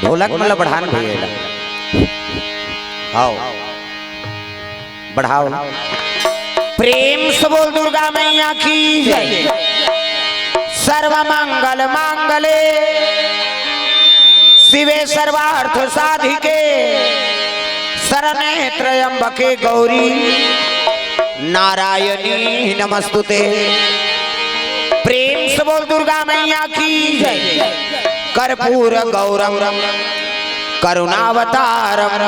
ढोलक मतलब बढ़ान भैया आओ बढ़ाओ। प्रेम से बोल दुर्गा मैया की जय। सर्व मंगल मांगले शिवे सर्वार्थ साधिके शरणे त्र्यंबके गौरी नारायणी नमस्तुते। प्रेम से बोल दुर्गा मैया की जय। कर्पूर गौरम करुणावतारम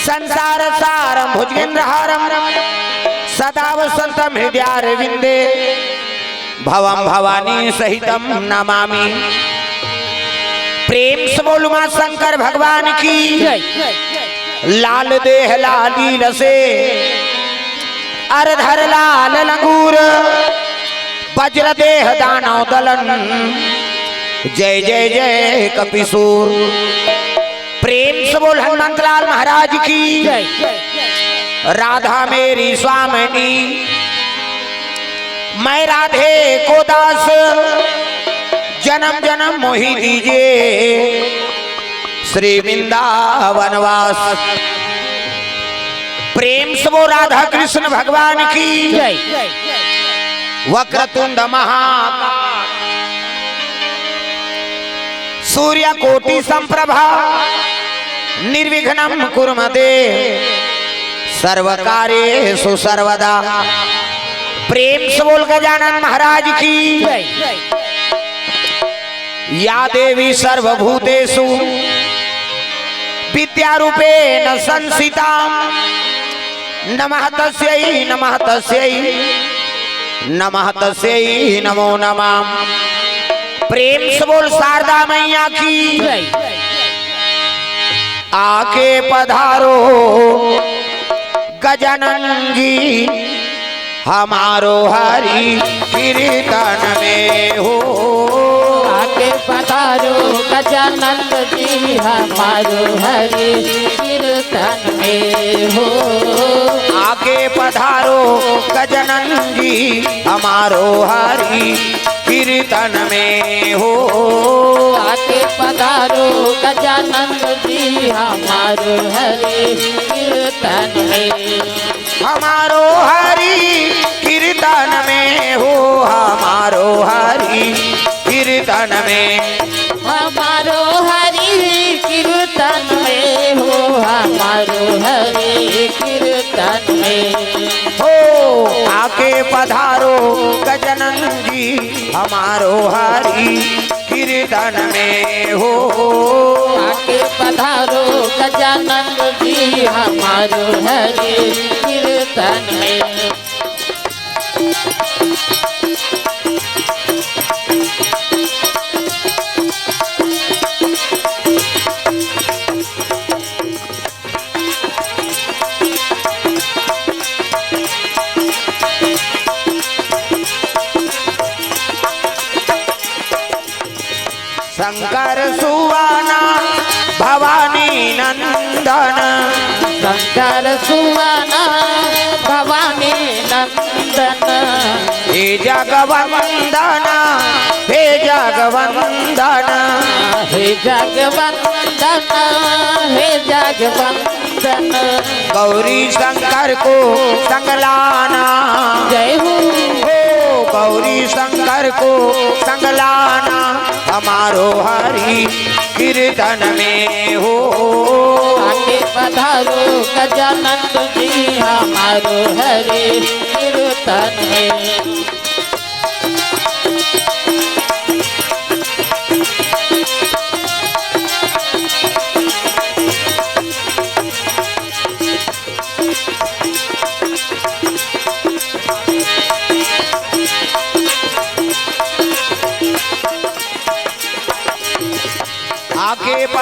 संसार सारम भुजगेन्द्रहारम सदा वसंतम हृदयारविंदे भवम भवानी सहितम नमामि। प्रेम से बोलू मां शंकर भगवान की लाल देह लाली रसे अरधर लाल लंगूर वज्र देह दानव दलन जय जय जय कपिसूर। प्रेम से बोल हनुमंत लाल महाराज की राधा मेरी स्वामिनी मैं राधे को दास जन्म जन्म मोहि दीजिए श्री वृंदावनवास। प्रेम से वो राधा कृष्ण भगवान की वक्रतुंड महाकाय सूर्य कोटि संप्रभा निर्विघ्नं कुर्मते सर्वकार्येषु सर्वदा। प्रेम से बोल गजानन महाराज की या देवी सर्वभूतेषु विद्यारूपेण संस्थिता नमः तस्यै नमः तस्यै नमः तस्यै नमो नमः। प्रेम से बोल शारदा मैया की आके पधारो गजानन जी हमारो हरि कीर्तन में हो। आके पधारो गजानन जी हमारो हरि कीर्तन में हो। आके पधारो गजानन जी हमारो हरि कीर्तन में हो। आके पधारो गजानन जी हमारो हरि कीर्तन में हमारो हरि कीर्तन में हो। हमारो हरि कीर्तन में हमारो हरि कीर्तन में हो। हमारो हरि कीर्तन में हो। आके पधारो गजानन जी हमारो हरि कीर्तन में हो। आके पधारो गजानन जी हमारो हरि कीर्तन में। शंकर सुवाना भवानी नंदन शंकर सुवाना भवानी नंदन हे जगवंदन हे जगवंदन हे जगवंदन हे जगवंदन गौरी शंकर को संगलाना जय हो। गौरी शंकर को संगलाना हमारो हरि कीर्तन में हो। आके पधारो गजानन जी हमारो हरि कीर्तन में।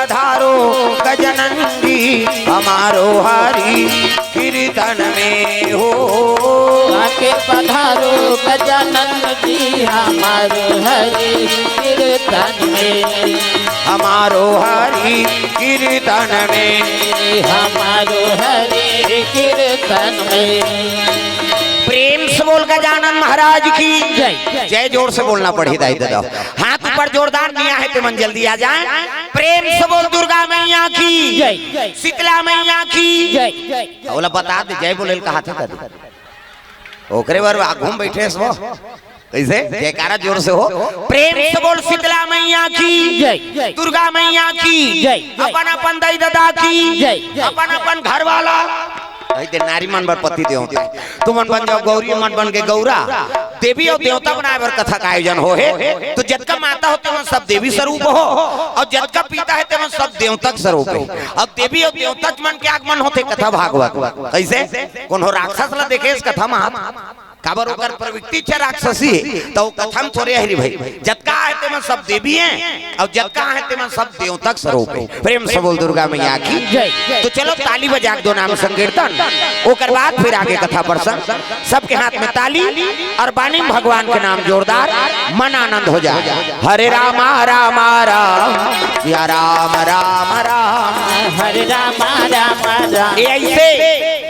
पधारो गजानंदी हमारो हरि कीर्तन में हो। आके पधारो गजानन जी हमारो हरि कीर्तन में, हमारो हरि कीर्तन में, हमारो हरि कीर्तन में। प्रेम से बोल गजानन महाराज की जय। जय। जोर से बोलना पड़ी दाई दादा, हाथ ऊपर जोरदार दिया है तो मन जल्दी आ जाए। प्रेम से बोल दुर्गा मैया की जय। शीतला मैया की जय। बोला बता दे जय बोले कहा था ओकरे बार घूम बैठे सो कैसे जयकारा जोर से हो। प्रेम से बोल शीतला मैया की जय। दुर्गा मैया की जय। अपन अपन दाई दादा की जय। अपन अपन घर वाला नारी मन बर पति देवता तुम मन बन जाओ गौरी मन बन के गौरा देवी और देवता बनाए बर कथा का आयोजन हो है। तो जत का माता होते हैं सब देवी स्वरूप हो और जत का पिता है तो सब देवतक स्वरूप है। अब देवी और देवता मन के आगमन होते कथा भागवत कैसे कौन हो राक्षस ला देखे इस कथा में काबर ओकर प्रवृत्ति छ राक्षसी तो कथा में थोड़े हरी भाई जतका है ते में सब देवी हैं और जतका है ते में सब देवतक स्वरूप है। प्रेम से बोल दुर्गा मैया की जय। तो चलो ताली बजा दो नाम संकीर्तन ओकर बाद फिर आगे कथा प्रसंग। सबके हाथ में ताली और बानी भगवान के नाम जोरदार मन आनंद हो जाए। हरे रामा रामा राम या राम राम राम हरे राम राम राम। ऐसे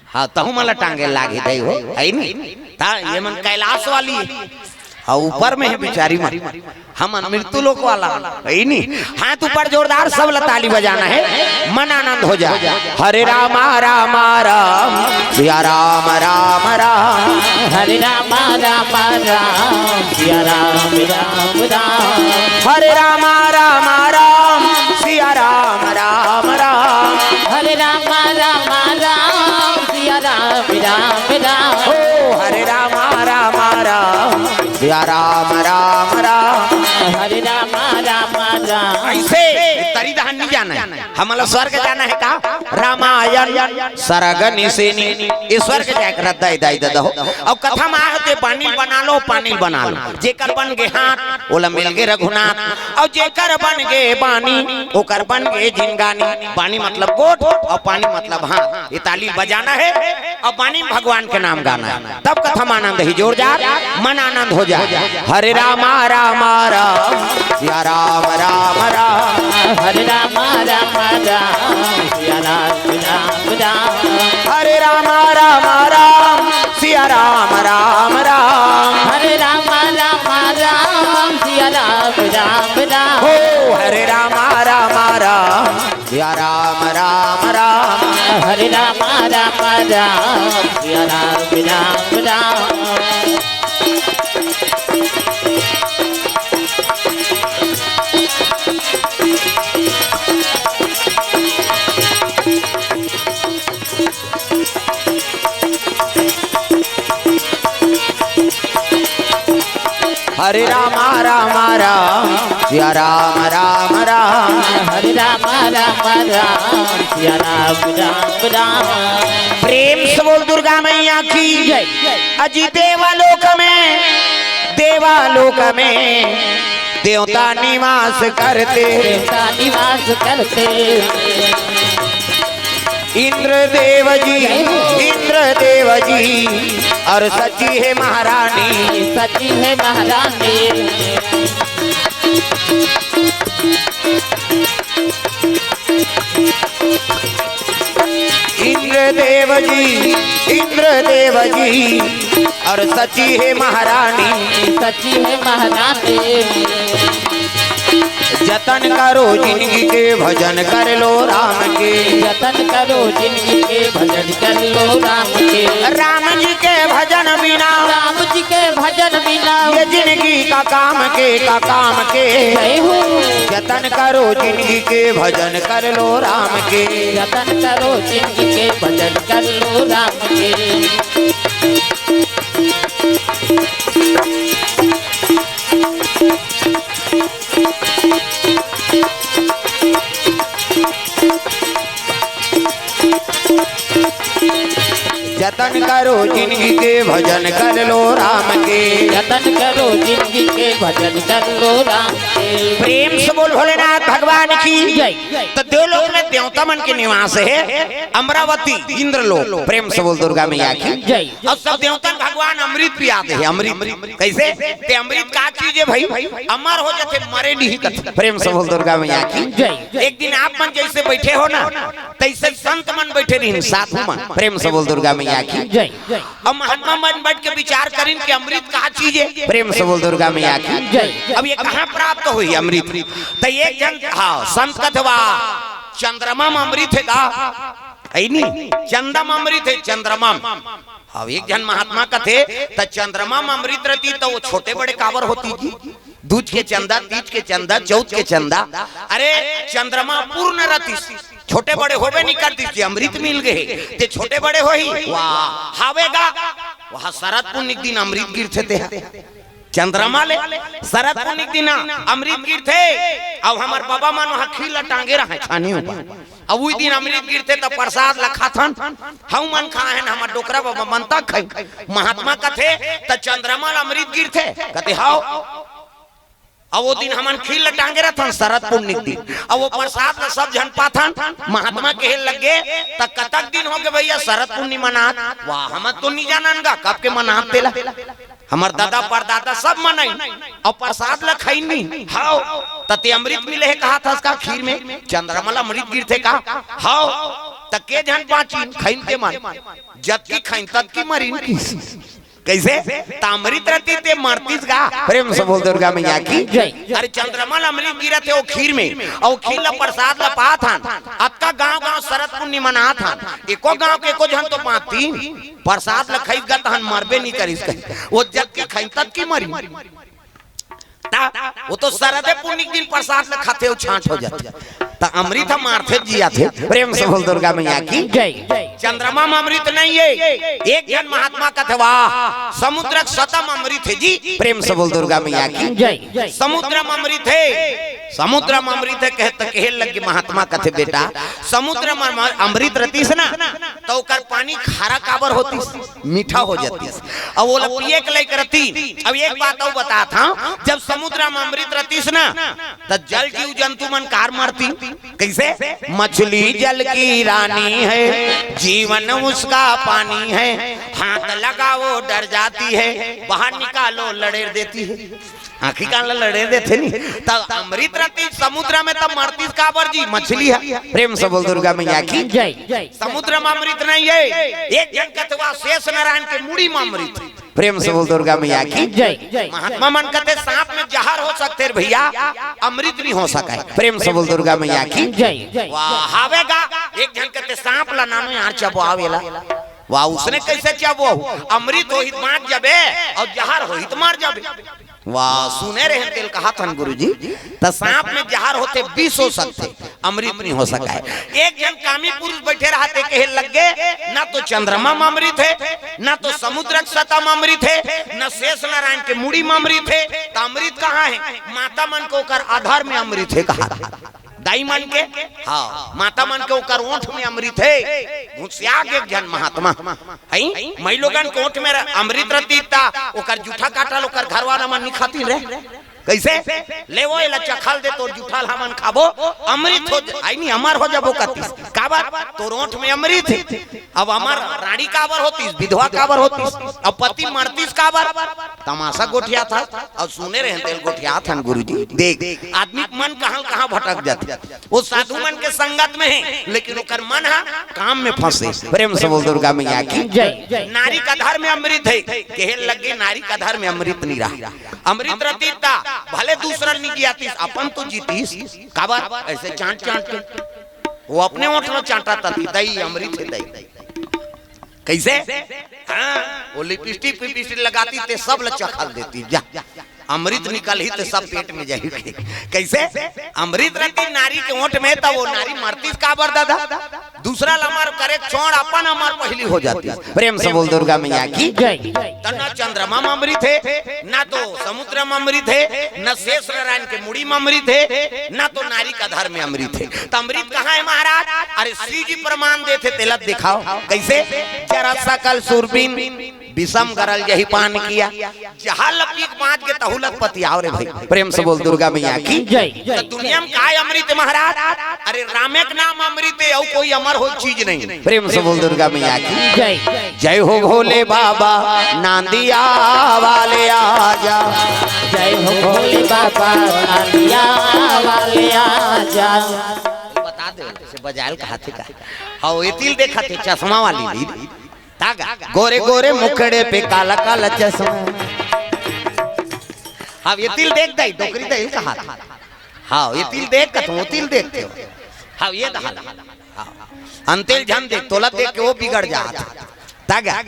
हाँ तहु मला टांगे लागे दई हो है नी ता ये मन कैलाश वाली हाँ ऊपर में है बिचारी मन हम मृत्यु लोक वाला है नी। हाथ ऊपर जोरदार सब ताली बजाना है मन आनंद हो जाए। हरे रामा रामा राम या राम राम राम हरे राम राम राम सिया राम राम राम। हरे रामा रामा राम सिया राम राम राम। हरे राम राम राम सिया राम राम राम। ओ हरे रामा रामा राम सिया राम राम राम। हरे राम राम राम। ऐसे तरी दहन नहीं जाना है हमारा स्वर्ग जाना है का रामायण सरग निसेनी ये स्वर्ग जाकर दाई दाई दादा हो। अब कथा में आते पानी बना लो पानी बना लो जेकर बन गए हाथ ओला मिल गए रघुनाथ और जेकर बन गए पानी ओकर बन गए जिनगानी। पानी मतलब गोट और पानी मतलब हाथ। ये ताली बजाना है और पानी भगवान के नाम गाना है तब कथा में आनंद ही जोरदार मन आनंद हो जाए। हरे रामा रामा राम या राम राम राम। हरे राम राम राम सिया राम राम राम। हरे रामा रामा राम सिया राम राम राम। हरे राम राम राम सिया राम राम राम। हो हरे रामा रामा राम सिया राम राम राम। हरे राम राम राम सिया राम राम राम। हरे रामा रामा राम सिया राम राम राम। हरे राम राम राम सिया राम राम राम। प्रेम से बोल दुर्गा मैया की जय। अजी देवालोक में देवता निवास करते देवता निवास करते इंद्र देव जी और सची है महारानी। सची है महारानी। इंद्र देव जी और सची है महारानी। सची है महारानी। जतन करो जिंदगी के भजन कर लो राम के। जतन करो जिंदगी के भजन कर लो राम के। राम जी के भजन बिना राम जी के भजन बिना ये जिंदगी का काम के जय हो। जतन करो जिंदगी के भजन कर लो राम के। जतन करो जिंदगी के भजन कर लो राम के। जतन करो जिंदगी के भजन कर लो राम के, जतन करो जिंदगी के भजन कर लो राम के। प्रेम से बोल भोलेनाथ भगवान की जय। तो देवलोक में देवता मन के निवास है अमरावती इंद्रलोक, प्रेम से बोल दुर्गा मैया की जय। और सब देवता भगवान अमृत पियाते हैं। अमृत कैसे ते अमृत का चीज है भाई, अमर हो जाते मरे नहीं करते, प्रेम से बोल दुर्गा मैया की जय। एक दिन आप मन जैसे बैठे हो ना तैसे संत मन बैठे रही साधु मन, प्रेम से बोल दुर्गा मैया की जय। और महात्मा मन बैठ के विचार करें कि अमृत का चीज है, प्रेम से बोल दुर्गा मैया की जय। अब ये कहाँ प्राप्त हुई अमृत? तो एक जन हाँ संत कथवा चंद्रमा में अमृत है का नहीं, चंदम अमृत है चंद्रमा। अब एक जन महात्मा कथे तो चंद्रमा में अमृत रहती तो वो छोटे बड़े कावर होती थी, दूध के चंदा, तीज के चंदा, चौथ के चंदा। अरे चंद्रमा पूर्ण रहती, छोटे बड़े होवे नहीं करती थी, अमृत मिल गए ते छोटे बड़े हो ही वाह हावेगा। वहां शरद पुण्य दिन अमृत गिरते थे चंद्रमा ले, शरद पुण्य दिन अमृत गिरते। अब हमार बाबा मन वहां खीला टांगे रहे छानी ऊपर, अब वही दिन अमृत गिरते तो प्रसाद लखा थन हम मन खाए हमार डोकरा बाबा मनता खाई। महात्मा कथे तो चंद्रमा अमृत गिरते कहते हाउ, अब वो दिन हमन खील टांगे रहथन शरद पुण्य दिन, अब वो प्रसाद ला सब जन पाथन महात्मा के लगे त कतक दिन हो गए भैया शरद पुण्य मनात। वाह हम तो नहीं जानन गा कब के मनात तेला, हमार दादा परदादा सब मनाई और प्रसाद ला खाई नहीं हाउ तते अमृत मिले है कहा था उसका खीर में चंद्रमा अमृत गिरते का हाउ तके जन पाची खाइन के मन जत की खाइन तत की मरीन की कैसे तामृत रहती थे मरतीस का, प्रेम से बोल दुर्गा मैया की जय। अरे चंद्रमा अमृत गिरा थे वो खीर में और खीर ला प्रसाद ला पा था। अक्का गांव गांव शरद पुण्य मना था, एको गांव के एको जन तो पाती प्रसाद ला खाई गा तहन मरबे नहीं करिस वो जग के खाई तक की मरी वो तो शरद पुण्य दिन प्रसाद ला खाते छांट हो जाते ता अमृत हम मारते जिया थे, प्रेम से बोल दुर्गा मैया की जय। चंद्रमा में अमृत नहीं है, एक जन महात्मा कथवा समुद्र सतम अमृत है जी, प्रेम से बोल दुर्गा मैया की जय। समुद्र में अमृत है, समुद्र में अमृत है कहते कहे लगे महात्मा कथे बेटा समुद्र में अमृत रहती है ना तो कर पानी खारा काबर होती मीठा हो जाती अब वो पिए के लायक रहती। अब एक बात और बता था जब समुद्र में अमृत रहती ना तो जल जीव जंतु मन कार मारती कैसे, मछली जल की रानी है जीवन उसका पानी है, हाथ लगाओ डर जाती है बाहर निकालो लड़े देती है, आखी कान लड़े देते नहीं तब अमृत रहती समुद्र में तब मरती काबर जी मछली है, प्रेम से बोल दुर्गा मैया की जय। समुद्र में अमृत नहीं है, एक जन कथवा शेष नारायण के मुड़ी में अमृत, प्रेम से बोल दुर्गा मैया की जय। महात्मा मन कहते सांप में जहर हो सकते भैया अमृत नहीं हो सका है, प्रेम से बोल दुर्गा मैया की जय। वाह हावेगा एक जन कहते सांप ला नानो यार चबो आवेला, वाह उसने कैसे चबो अमृत हो हित मार जाबे और जहर हो हित मार जाबे, वाह सुने रहे तेल कहा था गुरुजी तो सांप में जहर होते 20 हो सकते अमृत नहीं हो सका है। एक जन कामी पुरुष बैठे रहते कहे लगे ना तो चंद्रमा में अमृत है ना तो समुद्र सतह में अमृत है न शेष नारायण के मुड़ी में अमृत है, तो अमृत कहाँ है? माता मन को कर आधार में अमृत है कहा दाई मन के हाँ माता मन के ओकर ओंठ में अमृत है। घुसिया के जन महात्मा है मई लोगन के ओंठ में अमृत रहती ता ओकर जूठा काटल ओकर घरवाला मन नहीं खाती रहे कैसे ले वो एला चखल दे तोर जूठा हमन खाबो अमृत हो आई नहीं अमर हो जाबो कतीस काबर तोर ओंठ में अमृत है। अब अमर रानी काबर होती विधवा काबर होती अब पति मरतीस काबर तमाशा गोठिया था और सुने रहे तेल गोठिया था गुरुजी देख आदमी मन कहां भटक जाते वो साधु मन के संगत में है लेकिन ओकर मन है काम में फंसे, प्रेम से बोल दुर्गा मैया की जय। नारी का धर्म में अमृत है कहे लगे नारी का धर्म में अमृत नहीं रहा, अमृत रहती भले दूसरा नहीं जियातीस अपन तो जीतीस काबर ऐसे चांट चांट के वो अपने ओंठ में चांटा ताती दही अमृत है दही कैसे हाँ वो लिपस्टिक पिपस्टिक लगाती ते सब लच्चा खा देती जा अमृत निकल ही तो सब पेट में जाएगी कैसे अमृत रहती नारी के ओंठ में तो वो नारी मरती काबर दादा दूसरा लमर करे चौड़ अपन अमर पहली हो जाती है। प्रेम से बोल दुर्गा मैया की जय। ना चंद्रमा में अमृत है, ना तो समुद्र में अमृत है, न शेष नारायण के मुड़ी में अमृत है, ना तो नारी का धर में अमृत है। तो अमृत कहाँ है महाराज? अरे श्री जी प्रमाण देते तिलक दिखाओ कैसे? जरा सकल सुरबीन विषम गरल यही पान किया, जहाँ लपीक बाँच के तहुलक पति आओ रे भाई। प्रेम से बोल दुर्गा मैया की जय। तो दुनिया में काय अमृत महाराज? अरे रामे के नाम अमृत है और कोई अमर हो चीज नहीं। प्रेम से बोल दुर्गा मैया की जय। जय हो भोले बाबा नांदिया वाले आजा। जय हो भोले बाबा नांदिया वाले आजा। बता दे से बजायल कहा थे का? हाँ ये तिल देखा थे चश्मा वाली लीड तागा गोरे गोरे मुखड़े पे काला काला चश्मा। हाँ ये तिल देख दई डोकरी दई कहा था। हाँ ये तिल देख का तुम तिल देखते हो। हाँ ये दहा अंतिल झन देख तोला देख के वो बिगड़ जाता तागा।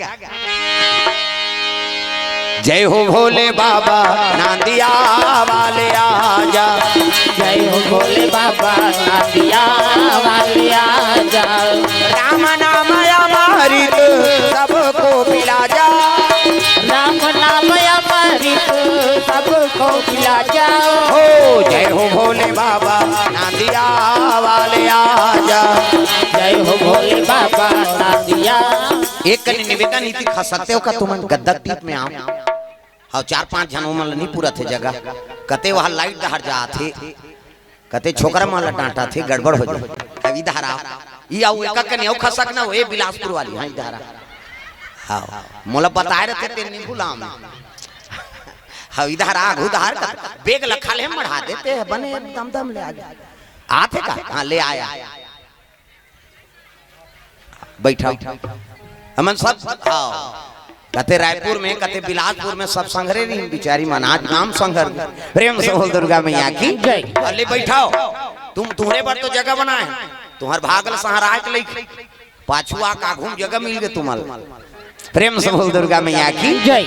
जय हो भोले बाबा नांदिया वाले आजा। जय हो भोले बाबा नांदिया वाले आजा। राम नाम अमृत सबको पिला जा। राम नाम अमृत सबको पिला जा। हो जय हो भोले बाबा नांदिया वाले आजा। जय हो भोले बाबा नांदिया। एक निवेदन नीति खा सकते हो का तुम गद्दा टीप में आओ। हाँ 4-5 जन उमल नहीं पूरा थे जगह कते वहाँ लाइट दहर जा थे कते छोकरा माला डांटा थे गड़बड़ हो जाए। अब इधर आओ ये आओ एक का नहीं खा सकना वो बिलासपुर वाली। हाँ इधर हाँ मोला बताए रहे थे तेरे नहीं गुलाम। हाँ इधर आग उधर बेग लखा ले बढ़ा देते हैं बने दम दम ले आते का। हाँ ले आया बैठा हमन सब। हाँ कते रायपुर में कते बिलासपुर में सब संघरे रही बिचारी मन आज नाम संघर। प्रेम से बोल दुर्गा मैया की जय। अले बैठाओ तुम तुम्हारे पर तो जगह बनाए तुम्हार भागल सहारा के लिए पाछुआ का घूम जगह मिल गए तुमल। प्रेम से बोल दुर्गा मैया की जय।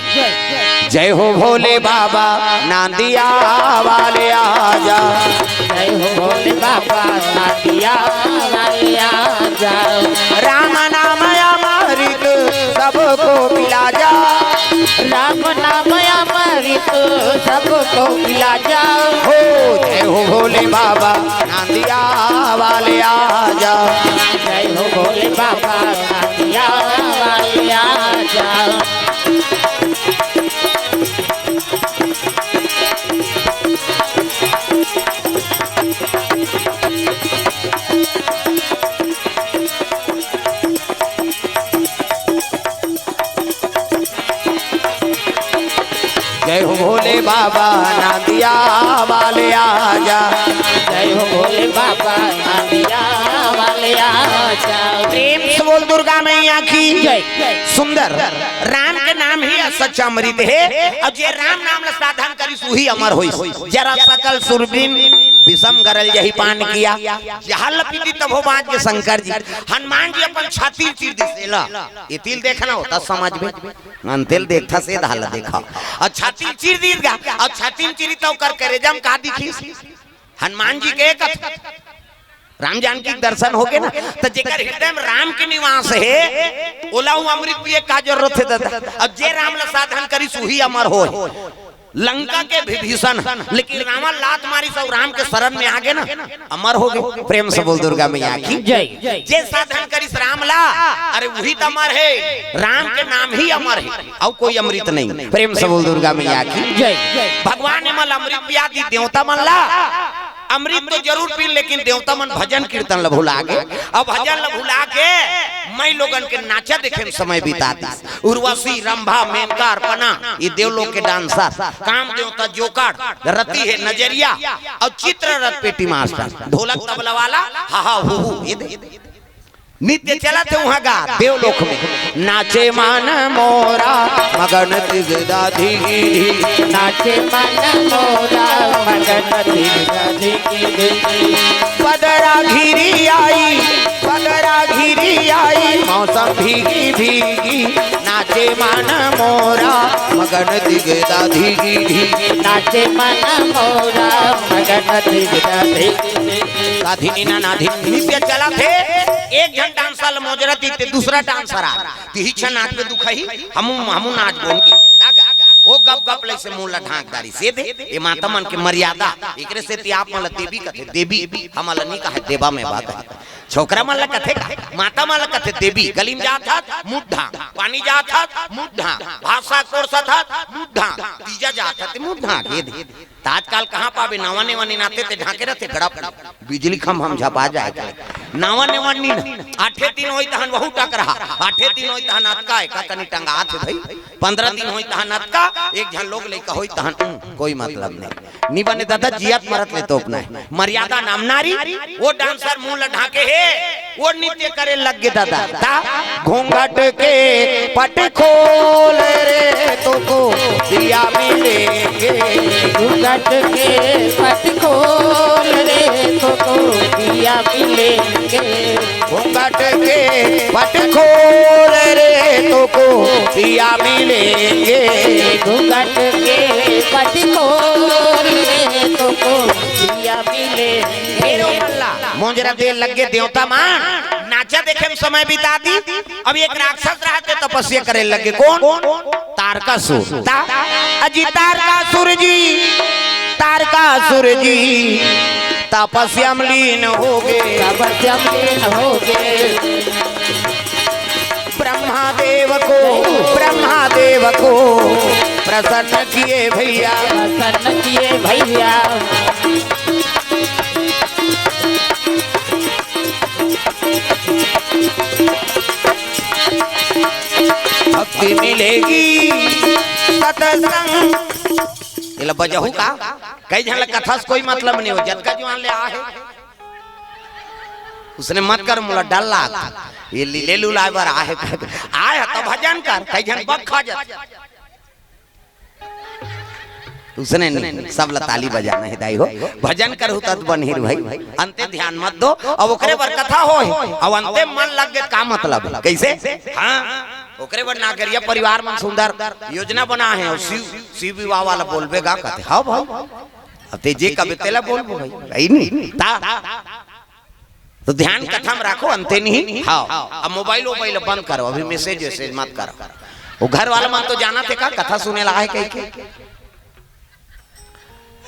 जय हो भोले बाबा नांदिया वाले आजा। जय हो भोले बाबा नांदिया वाले आजा। राम नाम अमृत सबको पिला जा। राम नाम अमृत सबको पिला जा। हो जय हो भोले बाबा नांदिया वाले आजा। जय हो भोले बाबा नांदिया वाले आजा। जय हो भोले बाबा नांदिया वाले आजा। जय हो भोले बाबा नांदिया वाले आजा। प्रेम से बोल दुर्गा मैया की जय। सुंदर राम के नाम ही सच अमृत है और जे राम नाम साधन करी सुही अमर होई। जरा सकल सुरबीन विषम गरल यही पान किया, जहाँ लपीटी तब हो बाज के शंकर जी। हनुमान जी अपन छाती चीर दिसेला ये तिल देखना होता समझ में अंतिल देखता से धाला देखा और छाती चीर दी गा और छाती चीरी तो कर करेजम का दिखी हनुमान जी के राम जानकी के दर्शन हो गए ना तो जेकर हृदय में राम के निवास है ओला अमृत पिए का जरूरत है दादा। अब जे राम ला साधन करी सुही अमर हो। लंका के विभीषण लेकिन रामा लात मारी सब राम के शरण में आ गए ना अमर हो गए। प्रेम से बोल दुर्गा मैया की जय। जे साधन करी राम ला अरे वही तो अमर है। राम के नाम ही अमर है और कोई अमृत नहीं। प्रेम से बोल दुर्गा मैया की जय। भगवान ने मल अमृत पिया दी देवता मन ला अमृत तो जरूर पी लेकिन देवता मन भजन कीर्तन ल भुला के अब भजन ल भुला के मैं लोगन के नाचा देखे समय बिताती। उर्वशी रंभा मेनका अर्पणा ये देवलोक के डांसर काम देवता जोकर रति है नजरिया और चित्ररथ पेटी मास्टर ढोलक तबला वाला हा हा हु ये नित्य चला थे वहाँ गा देवलोक में। नाचे मन मोरा मगन दिगदा धी नाचे मन मोरा मगन दिगदा धी। पदरा घिरी आई मौसम भीगी भीगी नाचे मन मोरा मगन दिगदा धी। नाचे मन मोरा मगन दिगदा धी। साधिनी ना नाधिनी नित्य चला थे एक जन डांसर मोजरती ते दूसरा डांसर आ तिही छन नाच पे दुखई हमू नाच बोन की वो गप गप ले से मुंह ढांकदारी से दे ए माता मन के मर्यादा एकरे से ती आप मन देवी कथे देवी हमल नहीं कहे देवा में बात है छोकरा मन कथे माता मन कथे देवी गलीम जात था मुद्धा पानी जात था मुद्धा भाषा कोर्स था मुद्धा तीजा जात था मुद्धा के दे आजकल कहां पावे नावा ने वनी नाते ते ढाके रहते गड़प बिजली खम हम झपा जाए नावा ने वनी 8 दिन होई तहन बहु टक रहा 8 दिन होई तहन अटका का तनी टंगा थे भाई 15 दिन होई तहन अटका एक झन लोग लेका होई तहन कोई मतलब नहीं नी बने दादा जियत मरत ले तो अपना है मर्यादा नाम नारी वो डांसर मुंह ढाके है वो नृत्य करे लग गए दादा ता घूंघट के पट खोल रे तो को दिया मिलेंगे घूंघट के पट खोल रे तो दिया मिलेंगे घूंघट के पट खोल रे तो को दिया मिलेंगे घूंघट के पट खोल रे तो दिया मिलेंगे मोजरा दे लगे देवता मान नाचा देखे में समय बिता दी अब एक राक्षस रहते तपस्या करे लगे कौन तारकासुर अजी तारकासुर जी तपस्या में लीन हो गए ब्रह्मादेव को प्रसन्न किए भैया भक्ति मिलेगी सत्संग इला बजहू का कई जन कथा से कोई मतलब नहीं हो जतका जवान ले आ है उसने मत कर मुला डल्ला ये ले लूला बार आहे तो भजन कर कई जन बक खा जात उसने नहीं सब ताली बजाना है दाई हो भजन कर होता तो बनहिर भाई अंते ध्यान मत दो अब ओकरे बर कथा हो अब अंते मन लग गए का मतलब कैसे हां ओकरे बर नागरिया परिवार में सुंदर योजना बना है और शिव विवाह वाला बोलबेगा कहते हां भाई अब ते जे कबे तेला बोलबो भाई नहीं ता तो ध्यान कथा में रखो अंते नहीं हां अब मोबाइल बंद करो अभी मैसेज मत करो वो घर वाला मन तो जाना थे का कथा सुने ला है कह के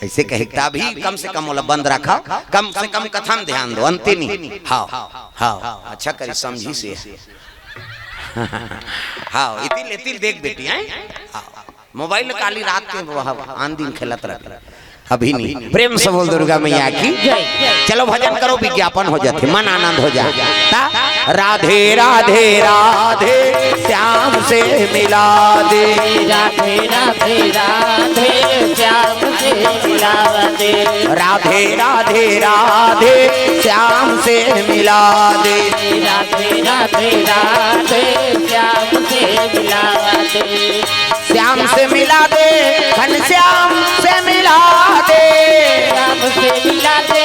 ऐसे कहता भी कम से कम बंद रखा कम से कम कथा में ध्यान दो अंते नहीं हाँ हाँ अच्छा करी समझी से हाँ इतिल देख बेटी है मोबाइल काली रात के आन दिन खेलत रह अभी नहीं प्रेम से बोल दुर्गा मैया की चलो भजन करो विज्ञापन हो जाते मन आनंद हो जाता राधे राधे राधे श्याम से मिला दे राधे राधे राधे श्याम से मिला दे राधे राधे राधे श्याम से मिला दे राधे राधे राधे श्याम से मिला दे श्याम से मिला दे घनश्याम से मिला दे श्याम से मिला दे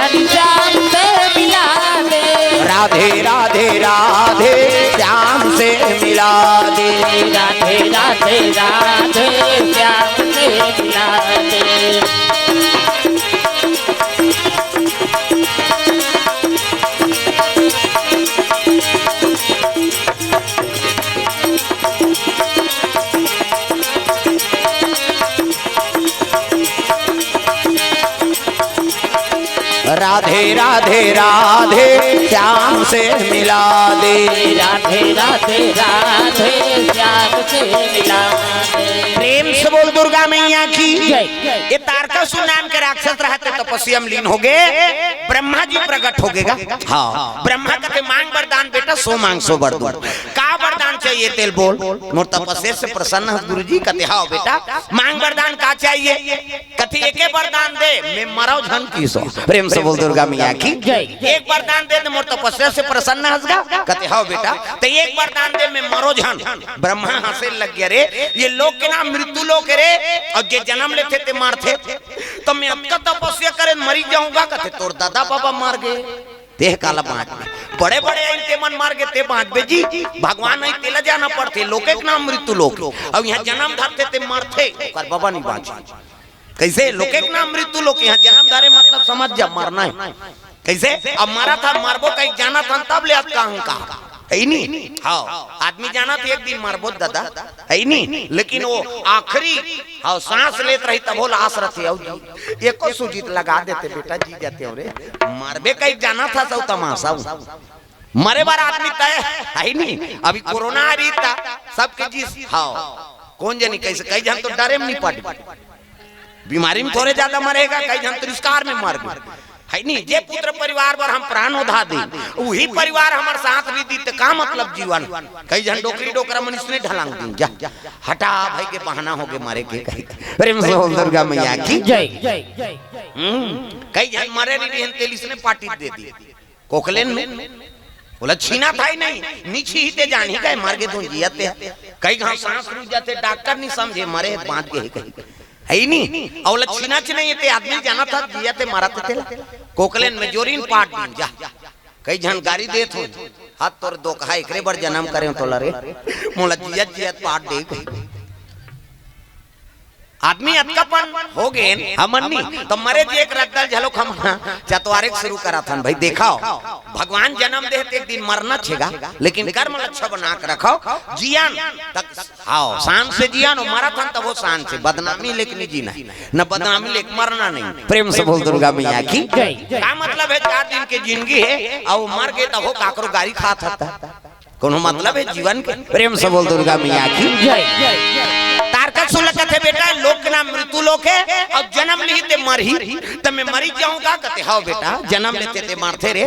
घनश्याम से मिला दे राधे राधे राधे श्याम से मिला दे राधे राधे राधे श्याम से मिला दे राधे राधे राधे श्याम से मिला दे राधे राधे राधे श्याम से मिला दे प्रेम से बोल दुर्गा मैया की ये तारकासुर नाम के राक्षस रहते तपस्या में लीन हो गए ब्रह्मा जी प्रकट हो गएगा हाँ ब्रह्मा कहते मांग वरदान बेटा सो मांग सो वर दूं का वरदान चाहिए तेल बोल मोर तपस्या से प्रसन्न है गुरु जी कहते हाँ बेटा मांग वरदान का चाहिए कहते एक वरदान दे मैं मरो झन की सो प्रेम से बोल दुर्गा मैया की एक वरदान दे मोर तपस्या से प्रसन्न हंसगा कहते हाँ बेटा तो एक वरदान दे मैं मरो झन ब्रह्मा हंसे लग गया रे ये लोग के नाम मृत्यु लोग रे और जे जन्म लेते थे मारते तो मैं अब तपस्या करे मरी जाऊंगा कहते तोर दादा बाबा मार गए देह काला बांट बड़े बड़े इनके मन मार गए ते बांट बे जी भगवान नहीं तेला जाना पड़ते लोग के नाम मृत्यु लोग अब यहाँ जन्म धरते थे मारते कर बाबा नहीं बाँचे कैसे लोग के नाम मृत्यु लोग यहाँ जन्म धारे मतलब समझ जा मरना है कैसे अब मारा था मारबो कहीं जाना था तब ले कहूं का है नहीं। हाँ आदमी जाना था एक दिन मारबो दादा है नहीं, लेकिन वो आखिरी हाँ सांस लेत रही तब वो लाश रहते एको सुजीत लगा देते बेटा जी जाते हो रे मारबे कहीं जाना था सब तमाशा मरे बार आदमी तय है नहीं। अभी कोरोना आ रही था सबके जी हाँ कौन जानी कैसे कई जन तो डरे में नहीं पड़े बीमारी में थोड़े ज्यादा मरेगा, कई जन तो रिश्कार में मर गए है नहीं। जे पुत्र परिवार पर हम प्राण उधा दी वही परिवार हमारे साथ भी दी तो का मतलब जीवन। कई जन डोकरी डोकरा मनुष्य ने ढलांग दी जा हटा भाई के बहाना हो गए मारे के प्रेम से बोल दुर्गा मैया की जय। कई जन मरे नहीं तेलिस ने पार्टी दे दी कोकलेन में बोला छीना था ही नहीं नीचे ही ते जान ही गए मार के तो जियाते कई घाव सांस रुक जाते डॉक्टर नहीं समझे मरे बांध के कहीं है ही नहीं। और छीना नहीं थे आदमी जाना था जियाते मारते थे कोकलेन में जोरीन पाट दी जा कई जन गाड़ी दे थो हाथ तोर दो कहा एकरे बार जन्म करे तो लरे मोला जियत जियत पाट दे आदमी अतकापन हो गए हमन नहीं तो मरे जी एक रद्दल झलोक हम चतवारिक शुरू करा था भाई देखाओ भगवान जन्म देते एक दिन मरना छेगा लेकिन कर्म अच्छा बना कर रखो जियान तक आओ शान से जियान हो मरा था तब वो शान से बदनामी लेके नहीं जीना न बदनामी लेके मरना नहीं। प्रेम से बोल दुर्गा मैया की क्या मतलब है 4 दिन की जिंदगी है और मर गए तब वो काकरो गाड़ी खा था कोनो मतलब है जीवन के। प्रेम से बोल दुर्गा मैया की तारका सुलगत है बेटा लोक के नाम मृत्यु लोक है और जन्म ली ते मरही तब मैं मरी जाऊंगा कहते हाँ बेटा जन्म लेते ते मरते रे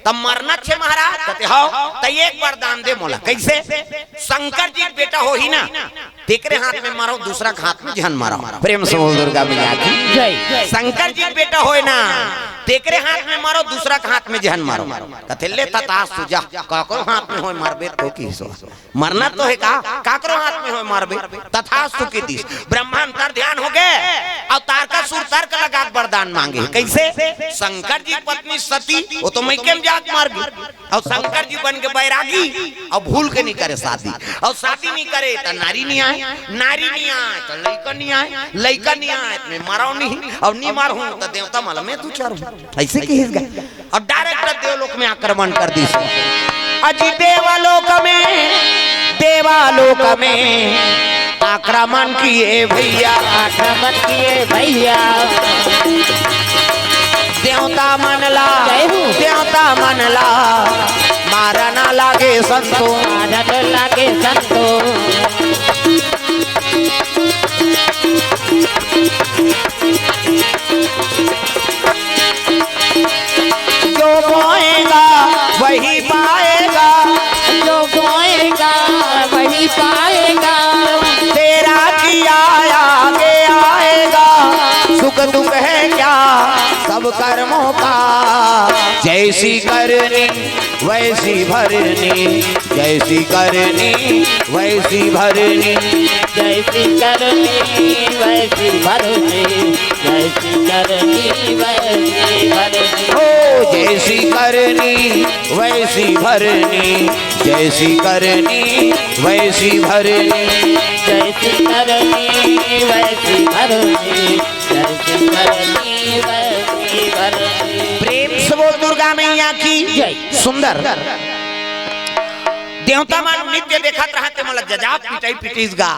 तब मरना छे महाराज कहते हाँ तो एक बार दान दे मोला कैसे शंकर जी बेटा हो ही ना तेरे हाथ में मारो दूसरा हाथ में जहन मारो। प्रेम से बोल दुर्गा मैया की जय। शंकर जी बेटा हो ना तेरे हाथ में मारो दूसरा हाथ में जहन मारो कहते ले ततास तुझा काकरो हाथ में हो मारबे तो की सो मरना तो है का काकरो हाथ में हो मारबे तथास्तु की दिस ब्रह्मांतर ध्यान हो गए और तारकासुर तर्क लगा वरदान मांगे कैसे शंकर जी पत्नी सती वो तो मैं केम जाग मार गई और शंकर जी बन के बैरागी और भूल के नहीं करे शादी और शादी नहीं करे तो नारी नहीं आए नारी नहीं आए तो लड़का नहीं आए लड़का नहीं आए मैं मारो नहीं और नहीं मारू तो देवता मालूम मैं तू चारू ऐसे की और डायरेक्ट देवलोक में आक्रमण कर दी अजी देवलोक में आक्रमण किए भैया देवता मनला मारा ना लागे संतो जो बोएगा वही पाएगा तेरा किया आगे आएगा सुख दुख है क्या सब कर्मों का जैसी करनी वैसी भरनी जैसी करनी वैसी भरनी जैसी करनी वैसी भरनी जैसी करनी वैसी भरनी हो जैसी करनी वैसी भरनी जैसी करनी वैसी भरनी जैसी करनी वैसी भरनी जैसी करनी वैसी भरनी। प्रेम से बोल दुर्गा मैया की जय। सुंदर देवता मन नित्य देखत रहते मला जजाब पिटाई पिटीसगा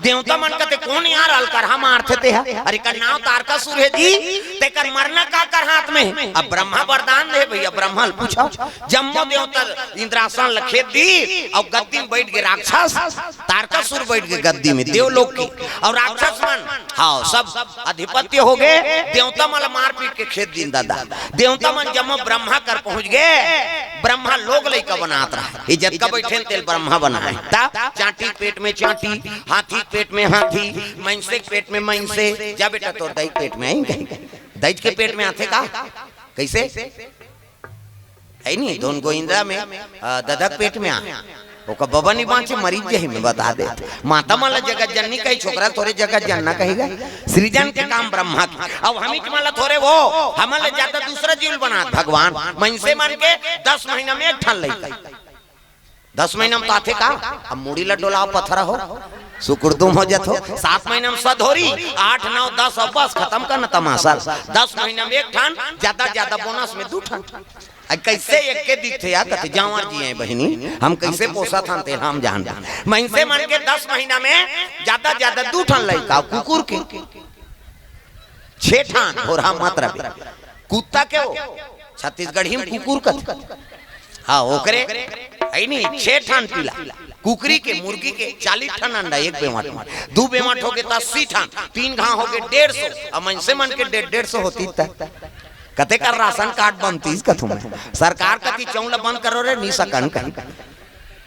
देवता मन कहते कौन यार अलकर हम आरते है अरे का नाम तारकासुर है जी ते कर मरना का कर हाथ में अब ब्रह्मा वरदान दे भैया ब्रह्मा पूछो जम्मो देवता इंद्रासन लखे दी और गद्दी में बैठ गए राक्षस तारकासुर बैठ गए गद्दी में देवलोक की और राक्षस मन हाँ सब अधिपत्य हो गए देवता मन मार पीट के खेत दिन दादा देवता मन जम्मो ब्रह्मा कर पहुंच गए ब्रह्मा लोग लइका बनात रहा इज्जत का बैठे तेल ब्रह्मा बनाए चाटी पेट में चाटी हाथी पेट में हाथी मैंसे पेट में मैंसे जा बेटा तो दही पेट में आएंगे दही के पेट में आते का कैसे है नहीं दोन गोइंदा में दधक पेट में आ ओका बबा नहीं बांचे मरीज जही में बता दे माता माला जगत जननी कही छोकरा थोड़े जगत जनना कहेगा सृजन के काम ब्रह्मा की अब हम ही माला थोड़े वो हमारे ज्यादा दूसरा जीव बना भगवान मैंसे मान के 10 महीना में एक ठन लई 10 महीना में तो आते का अब मुड़ी लड्डोला पत्थर हो शुक्र तुम हो जात हो। 7 महीना में सधोरी 8 9 10 और बस खत्म करना तमाशा। 10 महीना में 1 ठान, ज्यादा ज्यादा बोनस में 2 ठान। कैसे एक के दिख थे यार कते जावर जी हैं बहनी, हम कैसे पोसा था ते हम जान मैं से मन के 10 महीना में ज्यादा 2 ठान लइका कुकुर के 6 ठान और हम मात्रा कुत्ता के हो छत्तीसगढ़ी में कुकुर का हाँ ओकरे है नहीं 6 ठान पीला कुकरी के मुर्गी के 40 ठान अंडा 1 बेमाट 2 बेमाट हो गए 80 ठान 3 घा हो गए 150 और मन से मन के 150 होती कते का राशन कार्ड बनती सरकार कति चौला बंद करो रे नहीं सकन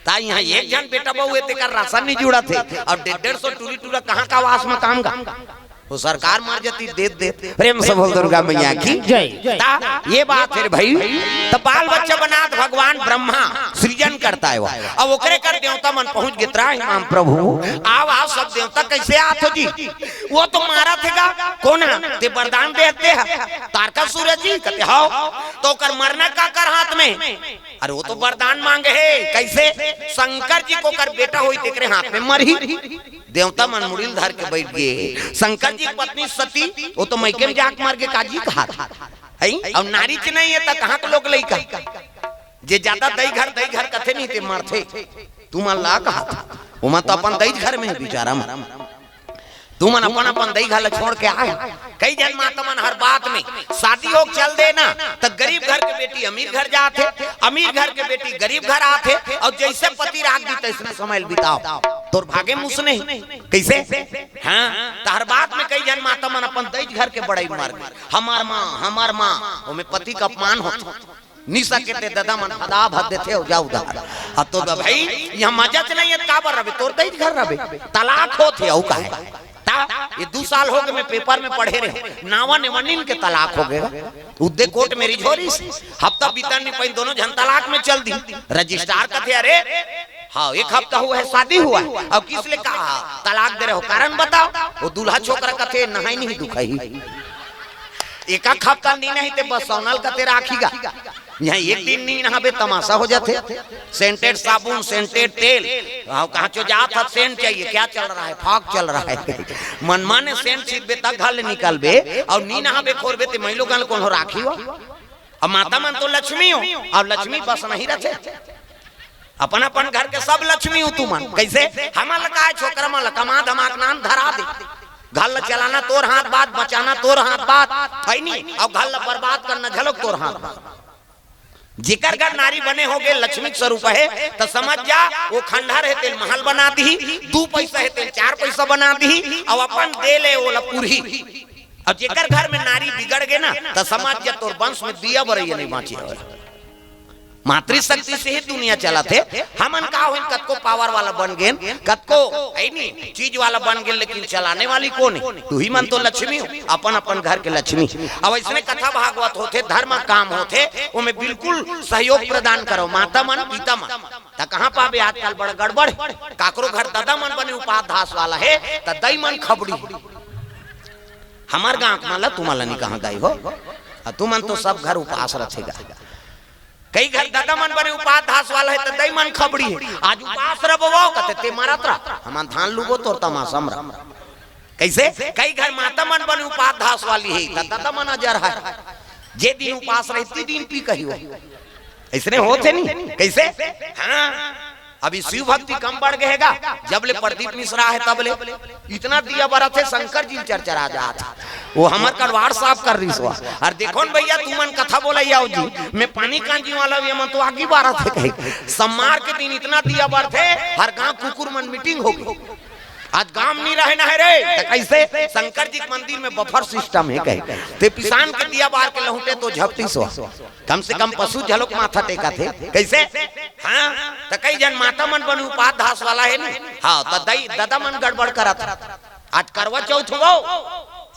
ता यहाँ एक जन बेटा बहु ते का राशन नहीं जुड़ा थे और 150 टूरी टूरा कहाँ का वास में काम का वो सरकार मार जाती दे प्रेम से बोल दुर्गा मैया की जय। ये बात है भाई तो बाल बच्चा बनात भगवान ब्रह्मा सृजन करता है वो अब ओकरे कर देवता मन पहुंच गितरा इमाम प्रभु आओ सब देवता कैसे आत हो जी वो तो मारा थेगा कौन है ते वरदान देते हैं तारका सूरज जी कहते हां तो कर मरना का कर हाथ में अरे वो तो वरदान मांगे है कैसे शंकर जी को कर बेटा होई तेरे हाथ में मरही देवता मन मुड़िल धर के बैठ गए। शंकर जी की पत्नी सती वो तो मैके में जाक मार के काजी कहा है और नारी च नहीं है त कहां के लोग लइका जे ज्यादा दई घर कथे नहीं ते मारथे तुम ला कहा वो मत अपन दई घर में बेचारा तुम अपन दई घर छोड़ के आए कई जन माता मन हर बात में शादी हो चल देना तो गरीब घर के बेटी अमीर घर जाते अमीर घर के बेटी गरीब घर आते और जैसे पति राख दी तैसे समय बिताओ तोर भागे मुसने कैसे हाँ तो हर बात में कई जन माता मन अपन दई घर के बड़ाई मार हमार माँ में पति का अपमान होता निशा के दादा मन हदा भद देते हो जाओ उधार अब तो भाई यहाँ मजा नहीं है काबर रहे तोर दई घर रहे तलाक होते औ काहे ये 2 साल हो गए मैं पेपर में पढ़े रहे नावा नेवनिन के तलाक हो गया उद्दे कोर्ट मेरी झोरी से हफ्ता बीता नहीं पाई दोनों जन तलाक में चल दी रजिस्ट्रार कहते अरे हाँ 1 हफ्ता हुआ है शादी हुआ है अब किस लिए कहा तलाक दे रहे हो कारण बताओ वो दूल्हा छोकरा कहते नहाई नहीं दुखाई 1 हफ्ता नहीं नहीं ते बस सोनल कहते राखीगा यहाँ 1 दिन नहीं नहाबे तमाशा हो जाते सेंटेड साबुन सेंटेड तेल कहाँ चो जात है सेंट चाहिए क्या चल रहा है फाक चल रहा है मनमा ने सेंट सीधे तक घर निकालबे और नी नहाबे खोरबे ते महिलो गन कौन हो राखी हो अब माता मन तो लक्ष्मी हो और लक्ष्मी बस नहीं रहे अपन अपन घर के सब लक्ष्मी हो तुम कैसे हमारा लगा छोकरा मन कमा धमाक नाम धरा दे घर चलाना तोर हाथ बात बचाना तोर हाथ बात है नहीं और घर बर्बाद करना झलक तोर हाथ बात जिकर घर नारी बने हो गए लक्ष्मी स्वरूप है तो समझ जा वो खंडहर है तेल महल बना दी 2 पैसा है तेल 4 पैसा बना दी और अपन दे ले वो लपूरी और जिकर घर में नारी बिगड़ गए ना तो समझ जा तोर वंश में दिया बरैया नहीं बाँची मातृशक्ति से ही दुनिया चला थे हमन का हो कतको पावर वाला बन गए कतको नहीं चीज वाला बन गए लेकिन चलाने वाली कौन है तू ही मन तो लक्ष्मी हो अपन अपन घर के लक्ष्मी अब इसमें कथा भागवत होते धर्म काम होते वो में बिल्कुल सहयोग प्रदान करो माता मन पिता मन त कहां पाबे आजकल बड़ गड़बड़ काकरो घर दादा मन बने उपाध्यास वाला है त दई मन खबड़ी हमार गांव माला तुम्हारा नहीं कहां गई हो तुमन तो सब घर उपास रखेगा कई घर दादा मन बने उपाध्यास वाला है तो दई मन खबड़ी है आज उपास रबो कहते ते मारत रहा हम धान लुगो तोर तमाशा कैसे कई घर माता मन बने उपाध्यास वाली है तो दादा मन अजर है जे दिन उपास रहती दिन पी कहियो ऐसने होते नहीं कैसे हाँ अभी शिव भक्ति कम बढ़ गएगा जब ले प्रदीप मिश्रा है तब ले इतना दिया बरा थे शंकर जी चरचरा जाता वो हमर करवाड़ साफ कर रही सो और देखो न भैया तुमन कथा बोला आओ जी मैं पानी कांजी वाला भी मन तो आगे बारा थे कहीं सम्मार के दिन इतना दिया बर थे हर गांव कुकुर मन मीटिंग हो गई आज गांव नहीं रहे ना है रे कैसे शंकर जी के मंदिर में बफर सिस्टम है कहे ते पिसान के दिया बार के लहुटे तो झपटी सो कम से कम पशु झलक माथा टेका थे कैसे हाँ तो कई जन माता मन बने उपाध्यास वाला है ना हाँ तो दई दादा मन गड़बड़ करा था आज करवा चौथ हो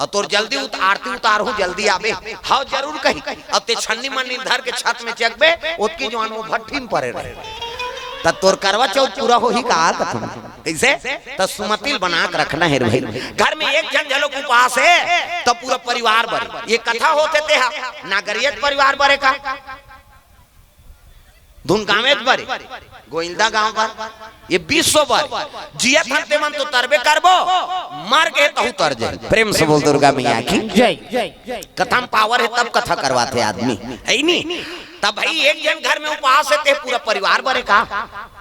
और तोर जल्दी आरती उतार हूँ जल्दी आबे हाँ जरूर कही अब ते छन्नी मन धर के छत में चकबे उसकी जवान वो भट्टी में पड़े रहे तब तोर करवा चौथ पूरा हो ही कहा कैसे तो सुमतिल बना के रखना है भाई घर में एक जन झलक उपास है तो पूरा परिवार बने ये कथा होते थे नागरिक परिवार बने का धुन गावे बरे गोइंदा गांव पर ये 200 बार जिया थकते मन तो तरबे करबो मर के तहु तर जाए। प्रेम से बोल दुर्गा मैया की जय। कथा में पावर है तब कथा करवाते आदमी है नहीं। तब भाई एक जन घर में उपवास है ते पूरा परिवार बरे का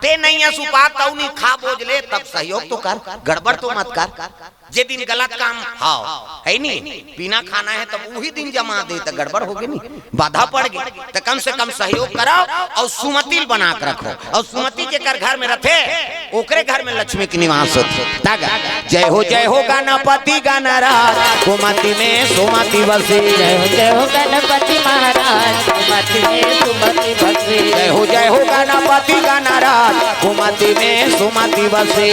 ते नहीं है सुपात तो नहीं खा बोझ ले तब सहयोग तो कर, गड़बड़ तो मत कर। जे दिन गलत काम हाँ है नहीं पीना खाना है तब वही दिन जमा दे तो गड़बड़ होगी नहीं, बाधा पड़ गई तो कम से कम सहयोग कराओ और सुमति बना कर रखो। और सुमति के घर में रखे ओकरे घर में लक्ष्मी की निवास होती। जय हो गणपति गणराज कुमति में सुमति बसे। जय हो गणपति महाराज कुमति में सुमति बसे। जय हो गणपति गणराज कुमति में सुमति बसे।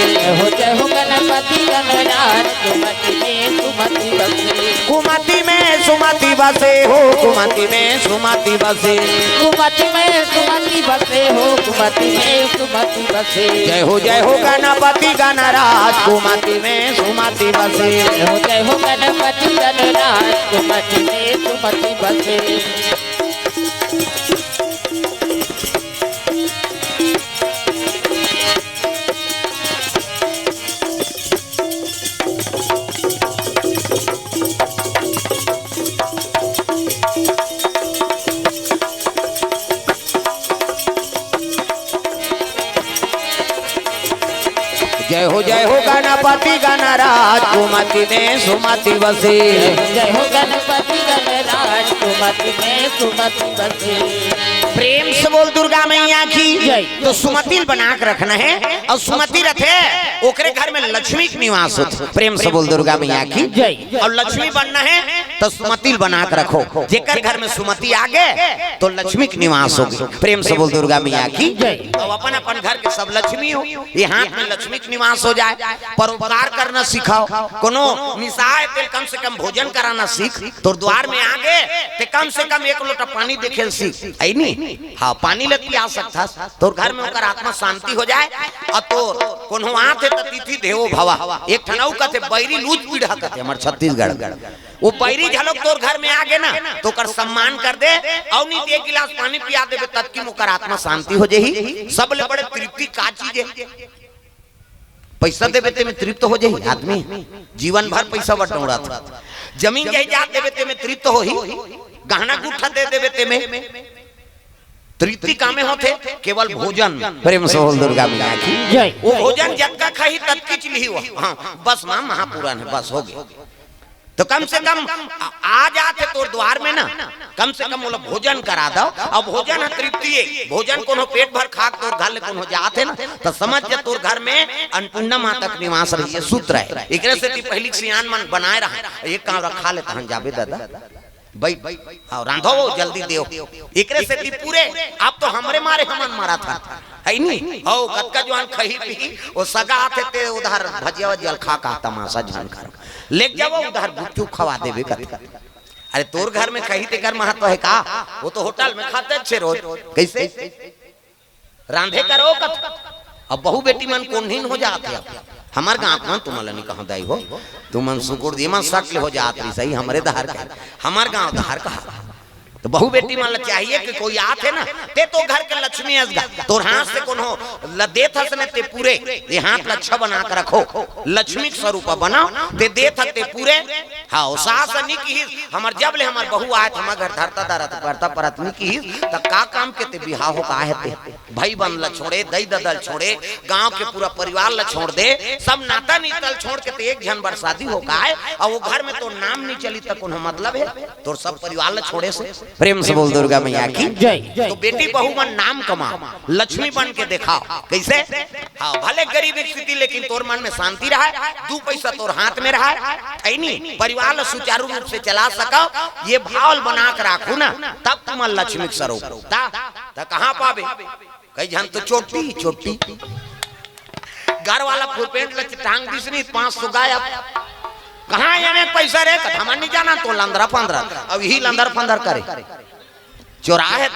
जय हो गणपति गणराज कुमति में सुमति बसे। कुमति में सुमति बसे हो कुमति में सुमति बसे। कुमति में सुमति बसे हो कुमति में सुमति बसे। जय हो गणपति गणराज कुमति में सुमति बसे। जय हो गणपति गणराज कुमति में सुमति बसे। जय हो गणपति गणराज कुमति में सुमति बसे। जय हो गणपति गणराज कुमति में सुमति बसे। प्रेम से बोल दुर्गा मैया की जय। तो सुमति बना के रखना है और सुमति रखे ओकरे घर में लक्ष्मी की निवास हो। प्रेम से बोल दुर्गा मैया की जय। और लक्ष्मी बनना है तो सुमति बना के रखो। जेकर घर में सुमति आ गए तो लक्ष्मी की निवास होगी। प्रेम से बोल दुर्गा मैया की जय। और अपन अपन घर के सब लक्ष्मी हो ये हाथ में लक्ष्मी की निवास हो जाए। परोपकार करना सिखाओ, कोनो निसाय तेल कम से कम भोजन कराना सीख। तो द्वार में आ गए ते कम से कम 1 लोटा पानी देखे सीख है नहीं। हाँ पानी लेती आ सकता तो घर में ओकर आत्मा शांति हो जाए। और तो कोनो आते तिथि देवो भवा एक ठनाऊ कहते बैरी लूज पीढ़ा कहते हमारे छत्तीसगढ़ वो बैरी झलक तोर घर में आ गए ना तो कर सम्मान कर दे और नहीं 1 गिलास पानी पिया देवे तब की ओकर आत्मा शांति हो जाही। सब ले बड़े तृप्ति का चीज है। पैसा देवे ते में तृप्त हो जाही आदमी जीवन भर पैसा बटोरा था। जमीन जायदाद देवे ते में तृप्त हो ही, गहना गुठा दे देवे ते में तृप्ति कामे होते केवल भोजन। प्रेम से बोल दुर्गा मैया की जय। वो भोजन जब का खाई तब की चिली हुआ हाँ बस मां महापुराण है बस हो गया। तो कम से कम आ जाते तोर द्वार में ना कम से कम बोला भोजन करा दो। और भोजन है तृप्ति है भोजन कोनो पेट भर खा तोर घर ले कोनो जाते ना तो समझ जा तोर घर में अन्नपूर्णा माता का निवास रही है सूत्र है। एकरे से पहली सियान मन बनाए रहा एक काम रखा ले तहन जाबे दादा भाई हाँ रांधो जल्दी देओ। एकरे से पूरे आप तो हमरे मारे हमन मारा था है नहीं हो कतका जवान खही पी वो सगा आते ते उधर भजिया जल खा का तमाशा झान कर ले जाओ उधर गुट्टू खवा देवे कत। अरे तोर घर में कहीं ते कर महत्व है का वो तो होटल में खाते अच्छे रोज कैसे रांधे करो कत। अब बहु बेटी मन कोन्हीन हो जाते हमार गाँव में तुम नहीं कहा दाई हो तुम सुकुड़ दिए शक्ल हो जाती सही हमारे दहार का हमार गाँव दहार कहा। तो बहु बेटी मान चाहिए कि कोई आते ना ते तो घर के लक्ष्मी असगा तोर हाथ से कोनो दे थस ने ते पूरे ये हाथ लच्छा बना कर रखो लक्ष्मी स्वरूप बनाओ ते दे थते पूरे हाँ सास नी की हमर जब ले हमर बहु आए हमर घर धरता दरत करता परतनी की त का काम के ते बिहाव हो का है ते भाई बन ल छोड़े दई ददल छोड़े गांव के पूरा परिवार ल छोड़ दे सब नाता नीतल छोड़ के ते एक जन बर शादी हो का है और वो घर में तो नाम नहीं चली त कोनो मतलब है तोर सब परिवार ल छोड़े से। प्रेम से बोल दुर्गा मैया की जय। तो बेटी बहू मन नाम कमा लक्ष्मी बन के दिखाओ कैसे हाँ भले गरीब स्थिति लेकिन तोर मन में शांति रहा 2 पैसा तोर हाथ में रहा है नहीं परिवार सुचारू रूप से चला सको ये भाव बना कर रखू ना तब तुम लक्ष्मी स्वरूप कहाँ पावे कई जन तो चोटी चोटी घर वाला फुलपेंट लच टांग दिसनी 500 गायब कहाँ यानी पैसा रे कथा नहीं जाना तो लंदरा पंदरा अब यही लंदर फंदर करे चौराहे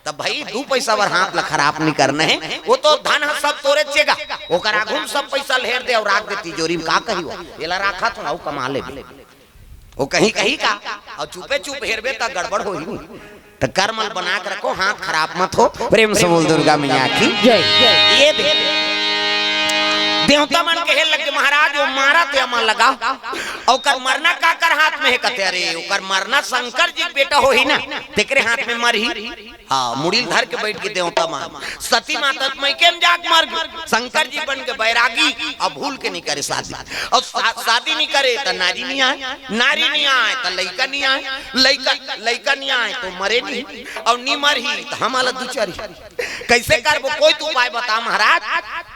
तब भाई 2 पैसा वर हाथ ला खराब नहीं करना है वो तो धन सब तोरे चेगा ओकर आगुम सब पैसा लहेर दे और राख दे तिजोरी में का कही एला राखा तो आउ कमा ले वो कहीं कहीं का और चुपे चुप हेरबे त गड़बड़ होई तो करमल बना के रखो, हाथ खराब मत हो। प्रेम से बोल दुर्गा मैया की जय जय। ये देवता मन कहे लगे महाराज वो मारा ते अमा लगा और कर मरना का कर हाथ में है कते। अरे ओकर मरना शंकर जी बेटा हो ही ना, तेकरे हाथ में मर ही। हाँ मुड़ील धर के बैठ के देवता मान सती माता में केम जाग मर गए। शंकर जी बन के बैरागी अब भूल के नहीं करे शादी, और शादी नहीं करे तो नारी नहीं आए, नारी नहीं आए तो लड़का नहीं आए, लड़का नहीं आए तो मरे नहीं, और नहीं मर ही तो हम अलग दूचरी। कैसे कर वो कोई तो उपाय बता महाराज।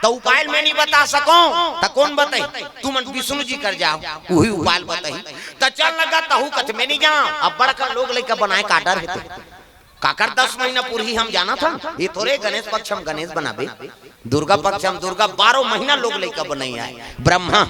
तो उपाय मैं नहीं बता सको तो कौन बताई, तुम विष्णु जी कर जाओ वही उपाय बताई। तो चल लगा तहु कथ में नहीं जाओ। अब बड़का लोग लेकर बनाए काटर है काकर 10 महीना पूरी हम जाना था। ये थोड़े गणेश पक्ष हम गणेश बनाबे, दुर्गा पक्ष हम दुर्गा 12 महीना लोग लेकर बनाई आए। ब्रह्मा